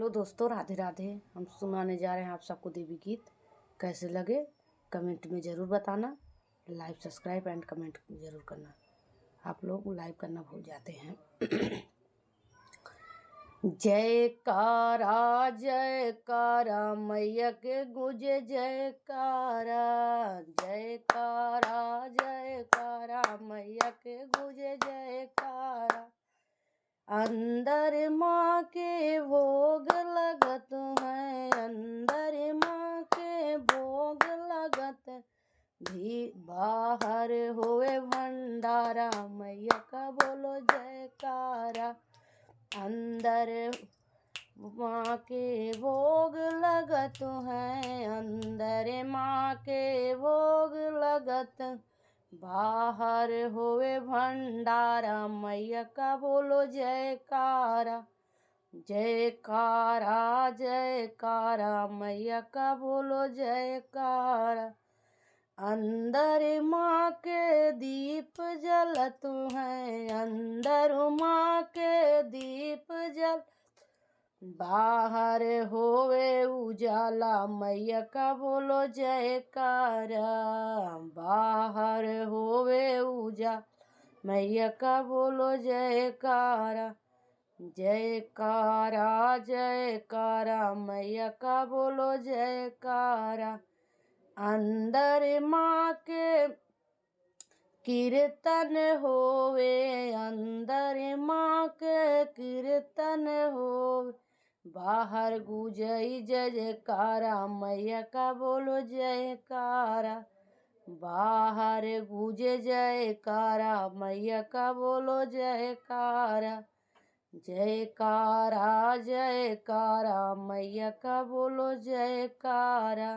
Hello दोस्तों, राधे राधे। हम सुनाने जा रहे हैं आप सबको देवी गीत। कैसे लगे कमेंट में ज़रूर बताना। लाइक सब्सक्राइब एंड कमेंट ज़रूर करना। आप लोग लाइक करना भूल जाते हैं। जयकारा जयकारा मैया के गुजे जयकारा। जयकारा जयकारा मैया के गुजे जयकारा। अंदर माँ के भोग लगत है, अंदर माँ के भोग लगत भी बाहर होए भंडारा। मैया का बोलो जयकारा। अंदर माँ के भोग लगत है, अंदर माँ के भोग लगत बाहर होवे भंडारा। मैया का बोलो जयकारा। जयकारा जयकारा मैया का बोलो जयकारा। अंदर माँ के दीप जलत है, अंदर माँ के दीप जल बाहर होवे उजाला। मैया का बोलो जयकारा। बाहर होवे उजाला मैया का बोलो जयकारा। जयकारा जयकारा मैया का बोलो जयकारा। अंदर माँ के कीर्तन होवे, अंदर माँ के कीर्तन होवे बाहर गुजई जय जयकारा। मैया का बोलो जयकारा। बाहर गुजे जयकारा मैया का बोलो जयकारा। जयकारा जयकारा मैया का बोलो जयकारा।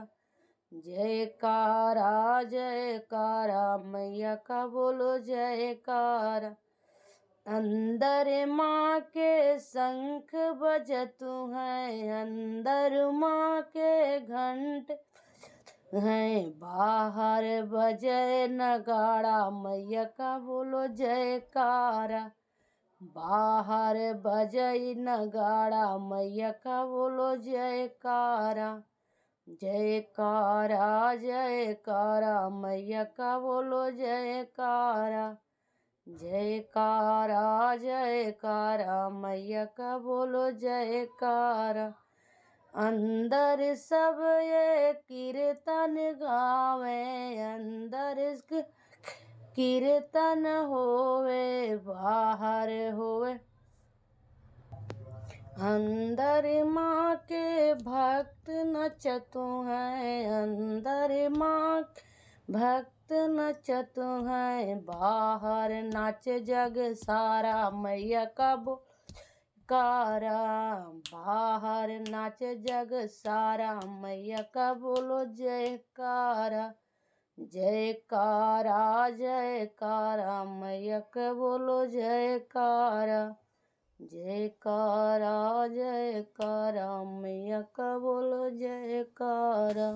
जयकारा जयकारा मैया का बोलो जयकारा। अंदर माँ के शंख बजत है, अंदर माँ के घंट है बाहर बजे नगाड़ा। मैया का बोलो जयकारा। बाहर बजे नगाड़ा मैया का बोलो जयकारा। जयकारा जयकारा मैया का बोलो जयकारा। जयकारा जयकारा मैया का बोलो जयकारा। अंदर सब ये कीर्तन गावे, अंदर कीर्तन होवे बाहर होवे। अंदर माँ के भक्त नचतु हैं, अंदर माँ भक्त नचतु हैं बाहर नाच जग सारा। मैया का कारा बाहर नाच जग सारा। मैया का बोलो जयकारा। जयकारा जयकारा मैया का बोलो जयकारा। जयकारा जयकारा मैया का बोलो जयकारा।